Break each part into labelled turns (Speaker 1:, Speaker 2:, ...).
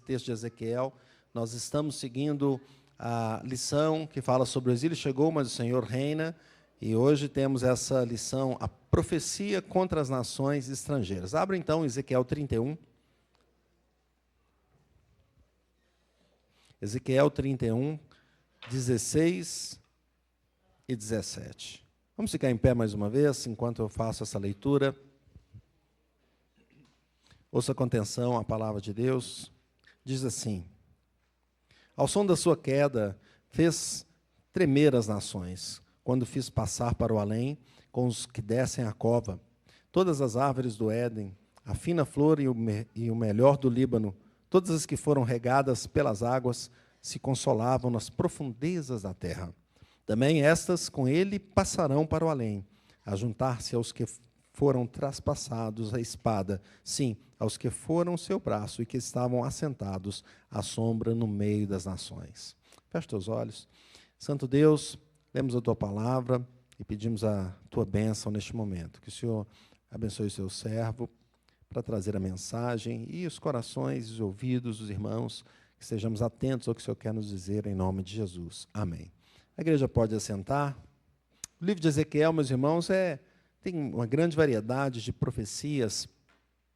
Speaker 1: texto de Ezequiel. Nós estamos seguindo a lição que fala sobre o exílio chegou, mas o Senhor reina. E hoje temos essa lição, a profecia contra as nações estrangeiras. Abra então Ezequiel 31. Ezequiel 31, 16 e 17. Vamos ficar em pé mais uma vez, enquanto eu faço essa leitura. Ouça com atenção a palavra de Deus. Diz assim: ao som da sua queda, fez tremer as nações, quando fiz passar para o além com os que descem a cova. Todas as árvores do Éden, a fina flor e o melhor do Líbano, todas as que foram regadas pelas águas, se consolavam nas profundezas da terra. Também estas com ele passarão para o além, a juntar-se aos que foram traspassados a espada, sim, aos que foram seu braço e que estavam assentados à sombra no meio das nações. Feche teus olhos. Santo Deus, lemos a tua palavra e pedimos a tua bênção neste momento. Que o Senhor abençoe o seu servo para trazer a mensagem e os corações e os ouvidos dos irmãos, que estejamos atentos ao que o Senhor quer nos dizer em nome de Jesus. Amém. A igreja pode assentar. O livro de Ezequiel, meus irmãos, tem uma grande variedade de profecias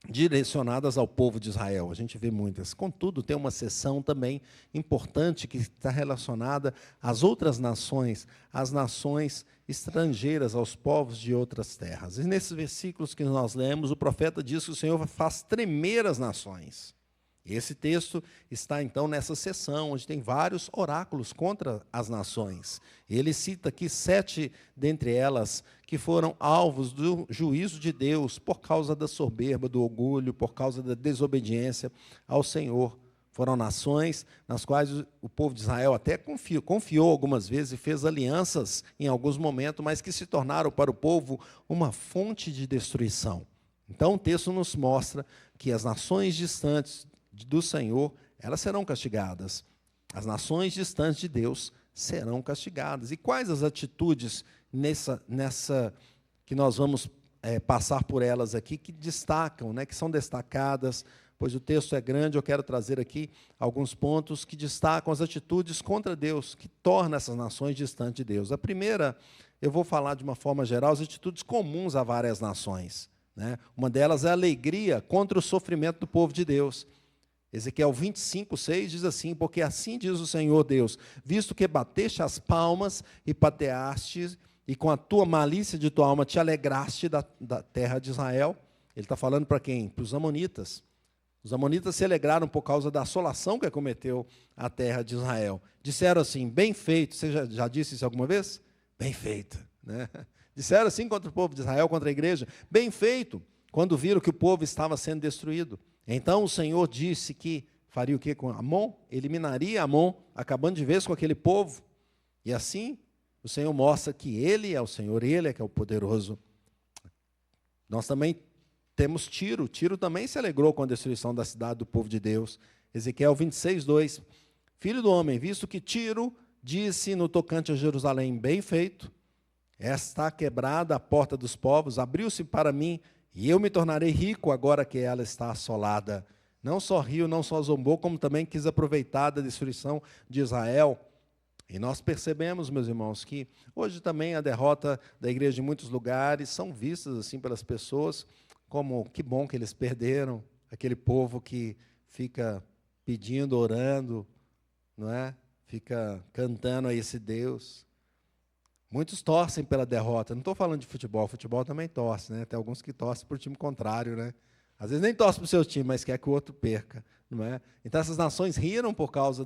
Speaker 1: direcionadas ao povo de Israel. A gente vê muitas. Contudo, tem uma seção também importante que está relacionada às outras nações, às nações estrangeiras, aos povos de outras terras. E nesses versículos que nós lemos, o profeta diz que o Senhor faz tremer as nações. Esse texto está, então, nessa seção, onde tem vários oráculos contra as nações. Ele cita aqui 7 dentre elas que foram alvos do juízo de Deus por causa da soberba, do orgulho, por causa da desobediência ao Senhor. Foram nações nas quais o povo de Israel até confiou algumas vezes e fez alianças em alguns momentos, mas que se tornaram para o povo uma fonte de destruição. Então, o texto nos mostra que as nações distantes do Senhor, elas serão castigadas. As nações distantes de Deus serão castigadas. E quais as atitudes nessa que nós vamos passar por elas aqui, que destacam, que são destacadas, pois o texto é grande, eu quero trazer aqui alguns pontos que destacam as atitudes contra Deus, que tornam essas nações distantes de Deus. A primeira, eu vou falar de uma forma geral, as atitudes comuns a várias nações. Uma delas é a alegria contra o sofrimento do povo de Deus. Ezequiel 25, 6 diz assim: porque assim diz o Senhor Deus, visto que bateste as palmas e pateaste, e com a tua malícia de tua alma te alegraste da terra de Israel. Ele está falando para quem? Para os amonitas. Os amonitas se alegraram por causa da assolação que acometeu a terra de Israel. Disseram assim: bem feito. Você já disse isso alguma vez? Bem feito. Disseram assim contra o povo de Israel, contra a igreja: bem feito, quando viram que o povo estava sendo destruído. Então o Senhor disse que faria o quê com Amon? Eliminaria Amon, acabando de vez com aquele povo. E assim, o Senhor mostra que Ele é o Senhor, Ele é que é o poderoso. Nós também temos Tiro. Tiro também se alegrou com a destruição da cidade do povo de Deus. Ezequiel 26, 2. Filho do homem, visto que Tiro disse no tocante a Jerusalém: bem feito, está quebrada a porta dos povos, abriu-se para mim, e eu me tornarei rico agora que ela está assolada. Não só riu, não só zombou, como também quis aproveitar da destruição de Israel. E nós percebemos, meus irmãos, que hoje também a derrota da igreja em muitos lugares são vistas assim pelas pessoas como que bom que eles perderam, aquele povo que fica pedindo, orando, não é? Fica cantando a esse Deus. Muitos torcem pela derrota. Não estou falando de futebol. Futebol também torce, Tem alguns que torcem por time contrário, Às vezes nem torce para o seu time, mas quer que o outro perca, não é? Então essas nações riram por causa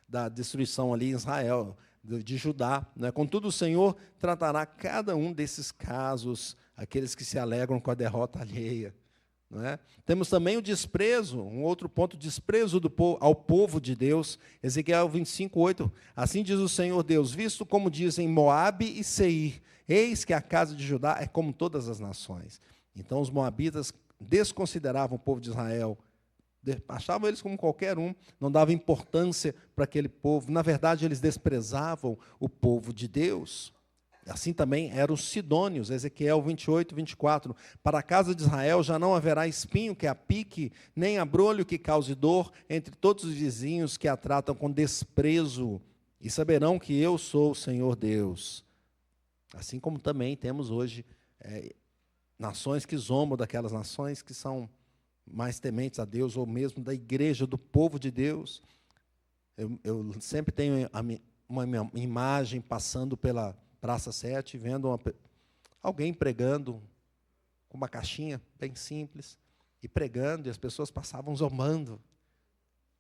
Speaker 1: da destruição ali em Israel, de Judá, Contudo, o Senhor tratará cada um desses casos, aqueles que se alegram com a derrota alheia, Temos também o desprezo, um outro ponto, desprezo ao povo de Deus. Ezequiel 25, 8. Assim diz o Senhor Deus: visto como dizem Moabe e Seir, eis que a casa de Judá é como todas as nações. Então os moabitas desconsideravam o povo de Israel, achavam eles como qualquer um, não davam importância para aquele povo. Na verdade, eles desprezavam o povo de Deus. Assim também eram os sidônios, Ezequiel 28, 24. Para a casa de Israel já não haverá espinho que a pique, nem abrolho que cause dor entre todos os vizinhos que a tratam com desprezo, e saberão que eu sou o Senhor Deus. Assim como também temos hoje nações que zombam daquelas nações que são mais tementes a Deus, ou mesmo da igreja, do povo de Deus. Eu sempre tenho uma imagem passando pela Praça 7, vendo alguém pregando com uma caixinha bem simples, e pregando, e as pessoas passavam zombando.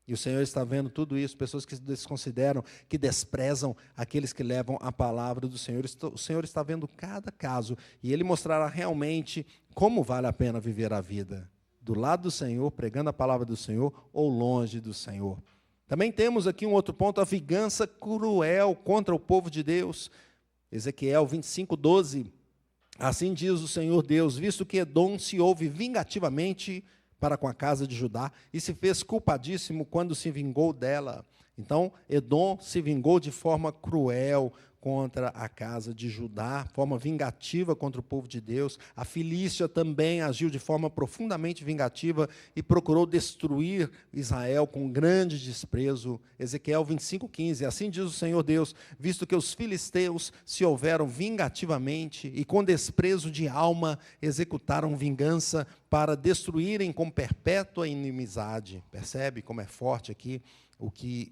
Speaker 1: E o Senhor está vendo tudo isso, pessoas que se desconsideram, que desprezam aqueles que levam a palavra do Senhor. O Senhor está vendo cada caso, e Ele mostrará realmente como vale a pena viver a vida, do lado do Senhor, pregando a palavra do Senhor, ou longe do Senhor. Também temos aqui um outro ponto, a vingança cruel contra o povo de Deus. Ezequiel 25, 12. Assim diz o Senhor Deus, visto que Edom se houve vingativamente para com a casa de Judá, e se fez culpadíssimo quando se vingou dela. Então, Edom se vingou de forma cruel contra a casa de Judá, forma vingativa contra o povo de Deus. A Filístia também agiu de forma profundamente vingativa e procurou destruir Israel com grande desprezo. Ezequiel 25, 15. Assim diz o Senhor Deus, visto que os filisteus se houveram vingativamente e com desprezo de alma executaram vingança para destruírem com perpétua inimizade. Percebe como é forte aqui o que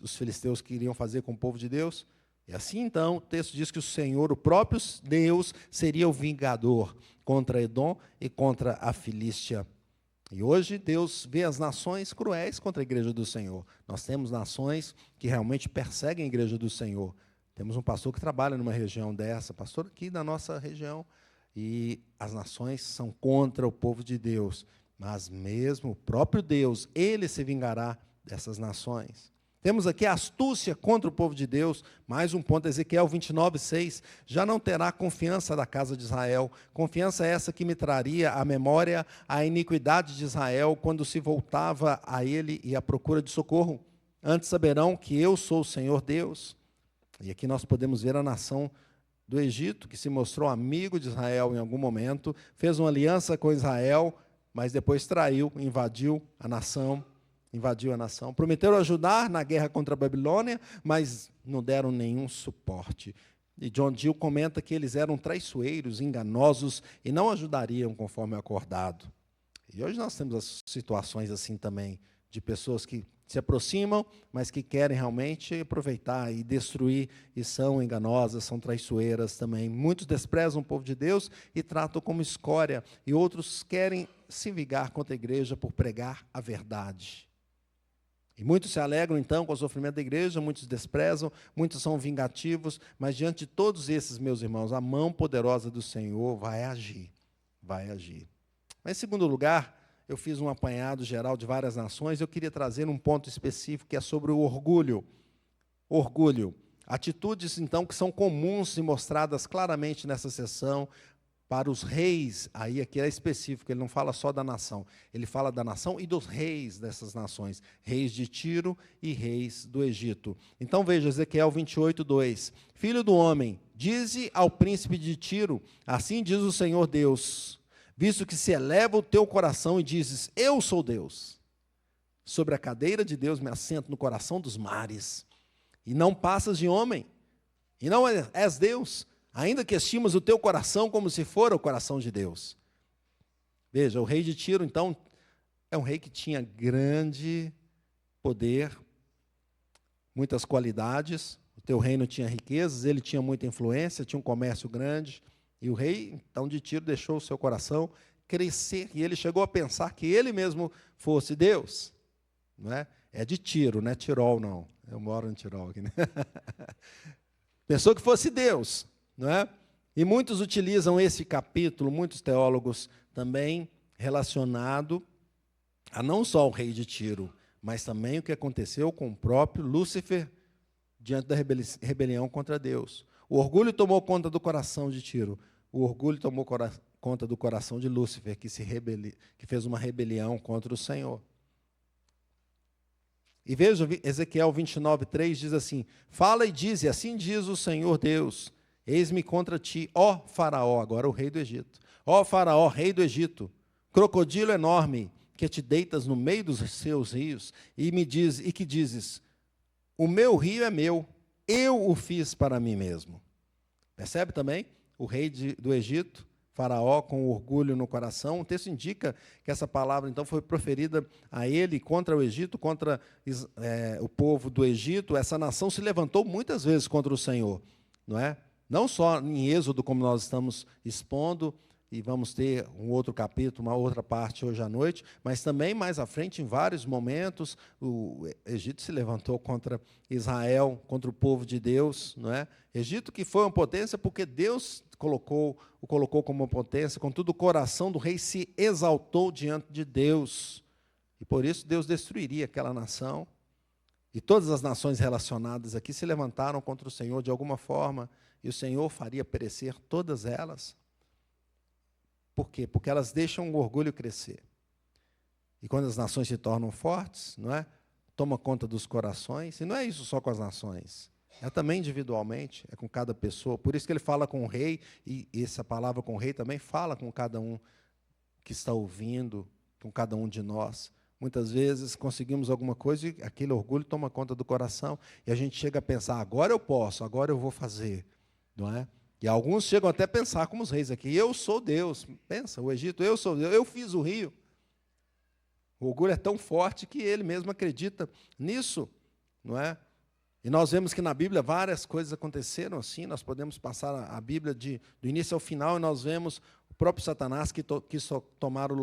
Speaker 1: os filisteus queriam fazer com o povo de Deus? E assim, então, o texto diz que o Senhor, o próprio Deus, seria o vingador contra Edom e contra a Filístia. E hoje Deus vê as nações cruéis contra a igreja do Senhor. Nós temos nações que realmente perseguem a igreja do Senhor. Temos um pastor que trabalha numa região dessa, pastor aqui da nossa região, e as nações são contra o povo de Deus. Mas mesmo o próprio Deus, Ele se vingará dessas nações. Temos aqui a astúcia contra o povo de Deus, mais um ponto, Ezequiel 29, 6. Já não terá confiança da casa de Israel, confiança essa que me traria à memória a iniquidade de Israel, quando se voltava a ele e à procura de socorro. Antes saberão que eu sou o Senhor Deus. E aqui nós podemos ver a nação do Egito, que se mostrou amigo de Israel em algum momento, fez uma aliança com Israel, mas depois traiu, invadiu a nação. Prometeram ajudar na guerra contra a Babilônia, mas não deram nenhum suporte. E John Gill comenta que eles eram traiçoeiros, enganosos, e não ajudariam conforme acordado. E hoje nós temos as situações assim também, de pessoas que se aproximam, mas que querem realmente aproveitar e destruir, e são enganosas, são traiçoeiras também. Muitos desprezam o povo de Deus e tratam como escória, e outros querem se vingar contra a igreja por pregar a verdade. E muitos se alegram, então, com o sofrimento da igreja, muitos desprezam, muitos são vingativos, mas diante de todos esses, meus irmãos, a mão poderosa do Senhor vai agir. Mas, em segundo lugar, eu fiz um apanhado geral de várias nações, eu queria trazer um ponto específico, que é sobre o orgulho. Orgulho. Atitudes, então, que são comuns e mostradas claramente nessa sessão, para os reis, aí aqui é específico, ele não fala só da nação, ele fala da nação e dos reis dessas nações, reis de Tiro e reis do Egito. Então veja, Ezequiel 28, 2, filho do homem, dize ao príncipe de Tiro, assim diz o Senhor Deus, visto que se eleva o teu coração e dizes, eu sou Deus, sobre a cadeira de Deus me assento no coração dos mares, e não passas de homem, e não és Deus, ainda que estimas o teu coração como se for o coração de Deus. Veja, o rei de Tiro, então, é um rei que tinha grande poder, muitas qualidades, o teu reino tinha riquezas, ele tinha muita influência, tinha um comércio grande, e o rei, então, de Tiro deixou o seu coração crescer, e ele chegou a pensar que ele mesmo fosse Deus. Não é? É de Tiro, não é Tirol, não. Eu moro em Tirol aqui, né? Pensou que fosse Deus. Não é? E muitos utilizam esse capítulo, muitos teólogos também, relacionado a não só o rei de Tiro, mas também o que aconteceu com o próprio Lúcifer diante da rebelião contra Deus. O orgulho tomou conta do coração de Tiro, o orgulho tomou conta do coração de Lúcifer, que fez uma rebelião contra o Senhor. E veja, Ezequiel 29, 3 diz assim, fala e dize, assim diz o Senhor Deus, Eis-me contra ti, ó Faraó, agora o rei do Egito. Ó Faraó, rei do Egito, crocodilo enorme, que te deitas no meio dos seus rios, e que dizes, o meu rio é meu, eu o fiz para mim mesmo. Percebe também? O rei do Egito, Faraó, com orgulho no coração. O texto indica que essa palavra, então, foi proferida a ele contra o Egito, contra o povo do Egito. Essa nação se levantou muitas vezes contra o Senhor, não é? Não só em Êxodo, como nós estamos expondo, e vamos ter um outro capítulo, uma outra parte hoje à noite, mas também mais à frente, em vários momentos, o Egito se levantou contra Israel, contra o povo de Deus, não é? Egito que foi uma potência porque Deus o colocou como uma potência, contudo o coração do rei se exaltou diante de Deus, e por isso Deus destruiria aquela nação, e todas as nações relacionadas aqui se levantaram contra o Senhor de alguma forma, e o Senhor faria perecer todas elas. Por quê? Porque elas deixam o orgulho crescer. E quando as nações se tornam fortes, não é? Toma conta dos corações, e não é isso só com as nações, é também individualmente, é com cada pessoa. Por isso que ele fala com o rei, e essa palavra com o rei também fala com cada um que está ouvindo, com cada um de nós. Muitas vezes conseguimos alguma coisa e aquele orgulho toma conta do coração, e a gente chega a pensar, agora eu posso, agora eu vou fazer, não é? E alguns chegam até a pensar como os reis aqui, eu sou Deus. Pensa, o Egito, eu sou Deus, eu fiz o rio. O orgulho é tão forte que ele mesmo acredita nisso, não é? E nós vemos que na Bíblia várias coisas aconteceram assim, nós podemos passar a Bíblia do início ao final, e nós vemos o próprio Satanás que quis tomar o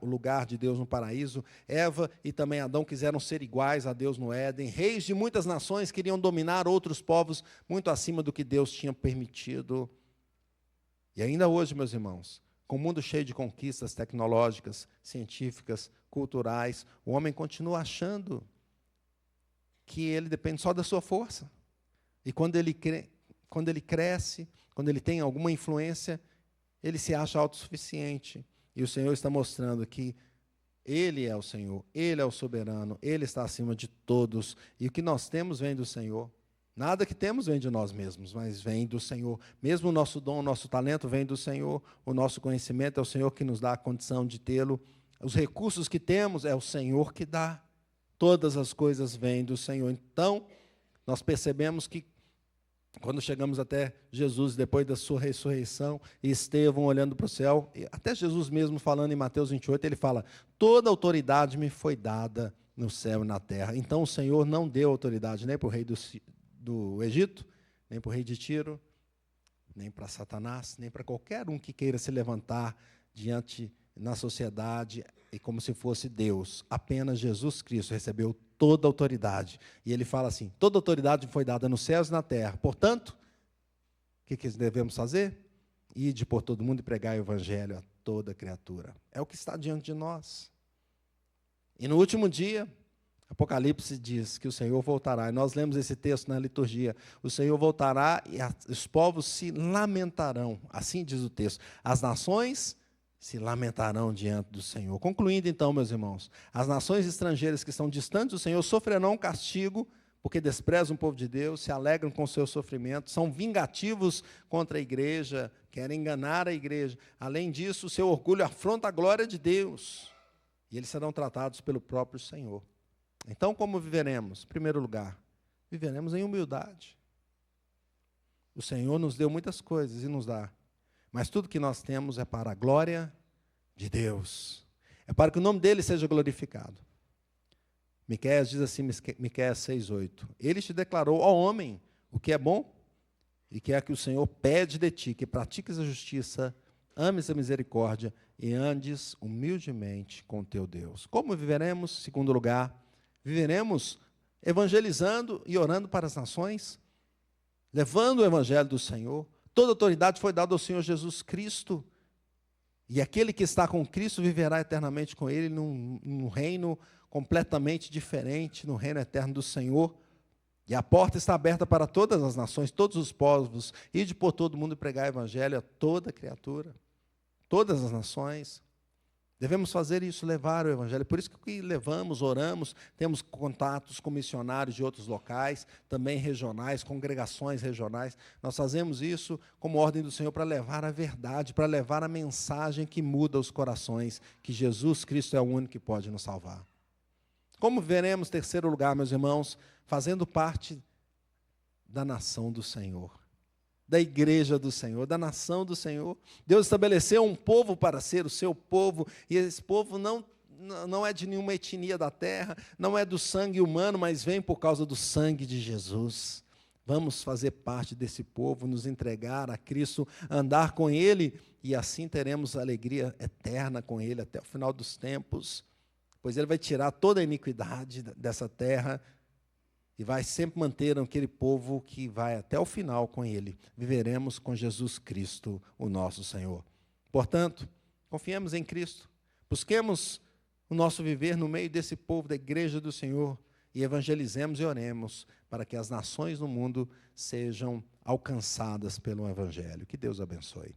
Speaker 1: lugar de Deus no paraíso, Eva e também Adão quiseram ser iguais a Deus no Éden, reis de muitas nações queriam dominar outros povos muito acima do que Deus tinha permitido. E ainda hoje, meus irmãos, com o mundo cheio de conquistas tecnológicas, científicas, culturais, o homem continua achando que ele depende só da sua força. E quando ele cresce, quando ele tem alguma influência, ele se acha autossuficiente. E o Senhor está mostrando que Ele é o Senhor, Ele é o soberano, Ele está acima de todos. E o que nós temos vem do Senhor. Nada que temos vem de nós mesmos, mas vem do Senhor. Mesmo o nosso dom, o nosso talento vem do Senhor. O nosso conhecimento é o Senhor que nos dá a condição de tê-lo. Os recursos que temos é o Senhor que dá. Todas as coisas vêm do Senhor. Então, nós percebemos que quando chegamos até Jesus, depois da sua ressurreição, e Estevão olhando para o céu, até Jesus mesmo falando em Mateus 28, ele fala, toda autoridade me foi dada no céu e na terra. Então o Senhor não deu autoridade nem para o rei do Egito, nem para o rei de Tiro, nem para Satanás, nem para qualquer um que queira se levantar diante na sociedade e como se fosse Deus. Apenas Jesus Cristo recebeu toda a autoridade. E ele fala assim, toda a autoridade foi dada nos céus e na terra. Portanto, o que devemos fazer? Ide por todo mundo e pregar o evangelho a toda criatura. É o que está diante de nós. E no último dia, Apocalipse diz que o Senhor voltará. E nós lemos esse texto na liturgia. O Senhor voltará e os povos se lamentarão. Assim diz o texto. As nações se lamentarão diante do Senhor. Concluindo então, meus irmãos, as nações estrangeiras que estão distantes do Senhor sofrerão um castigo, porque desprezam o povo de Deus, se alegram com o seu sofrimento, são vingativos contra a igreja, querem enganar a igreja. Além disso, o seu orgulho afronta a glória de Deus, e eles serão tratados pelo próprio Senhor. Então, como viveremos? Em primeiro lugar, viveremos em humildade. O Senhor nos deu muitas coisas e nos dá. Mas tudo que nós temos é para a glória de Deus. É para que o nome dele seja glorificado. Miqueias diz assim, Miqueias 6:8. Ele te declarou, ó homem, o que é bom e que é que o Senhor pede de ti, que pratiques a justiça, ames a misericórdia e andes humildemente com teu Deus. Como viveremos? Segundo lugar, viveremos evangelizando e orando para as nações, levando o evangelho do Senhor. Toda autoridade foi dada ao Senhor Jesus Cristo. E aquele que está com Cristo viverá eternamente com Ele num reino completamente diferente, no reino eterno do Senhor. E a porta está aberta para todas as nações, todos os povos. Ide por todo mundo e pregar o evangelho a toda criatura, todas as nações. Devemos fazer isso, levar o Evangelho. Por isso que levamos, oramos, temos contatos com missionários de outros locais, também regionais, congregações regionais. Nós fazemos isso como ordem do Senhor para levar a verdade, para levar a mensagem que muda os corações, que Jesus Cristo é o único que pode nos salvar. Como veremos, terceiro lugar, meus irmãos, fazendo parte da nação do Senhor, da igreja do Senhor, da nação do Senhor. Deus estabeleceu um povo para ser o seu povo, e esse povo não é de nenhuma etnia da terra, não é do sangue humano, mas vem por causa do sangue de Jesus. Vamos fazer parte desse povo, nos entregar a Cristo, andar com Ele, e assim teremos alegria eterna com Ele até o final dos tempos, pois Ele vai tirar toda a iniquidade dessa terra, e vai sempre manter aquele povo que vai até o final com Ele. Viveremos com Jesus Cristo, o nosso Senhor. Portanto, confiemos em Cristo. Busquemos o nosso viver no meio desse povo da igreja do Senhor e evangelizemos e oremos para que as nações do mundo sejam alcançadas pelo Evangelho. Que Deus abençoe.